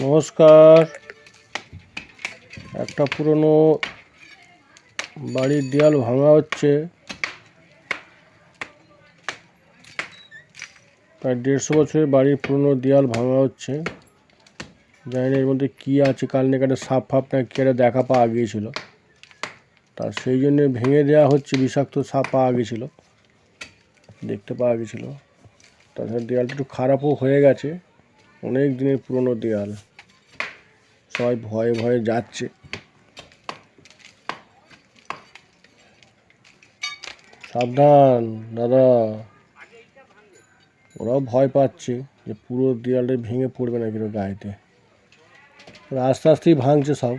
নমস্কার। একটা পুরনো বাড়ির দেয়াল ভাঙা হচ্ছে। প্রায় 150 বছরের বাড়ির পুরনো দেয়াল ভাঙা হচ্ছে। জানি না এর মধ্যে কী আছে, কাল নাকি সাপ ফাপ না কি একটা দেখা পাওয়া গিয়েছিল, তা সেই জন্যে ভেঙে দেওয়া হচ্ছে। বিষাক্ত সাপ পাওয়া গেছিলো, দেখতে পাওয়া গেছিলো। তাছাড়া দেয়ালটা একটু খারাপও হয়ে গেছে, অনেক দিনের পুরনো দেয়াল। সবাই ভয়ে ভয়ে যাচ্ছে। সাবধান দাদা, ওরাও ভয় পাচ্ছে যে পুরো দেয়ালটা ভেঙে পড়বে না কিন্তু গায়েতে। আস্তে আস্তেই ভাঙছে সব।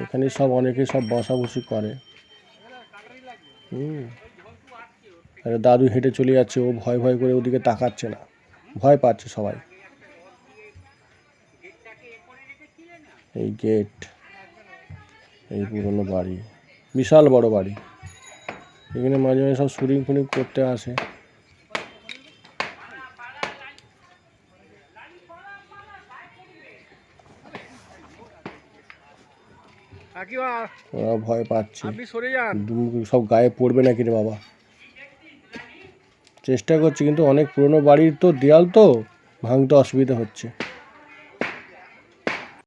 এখানে সব অনেকে সব বসাবসি করে। দাদু হেঁটে চলে যাচ্ছে, ও ভয় ভয় করে ওদিকে তাকাচ্ছে না, ভয় পাচ্ছে সবাই। এই গেট, এই পুরনো বাড়ি, বিশাল বড় বাড়ি। এখানে মাঝে মাঝে সব শুটিং ফুটিং করতে আসে। ওরা ভয় পাচ্ছে সব গায়ে পড়বে নাকি রে বাবা। চেষ্টা করছে, কিন্তু অনেক পুরনো বাড়ির তো দেয়াল, তো ভাঙতে অসুবিধা হচ্ছে।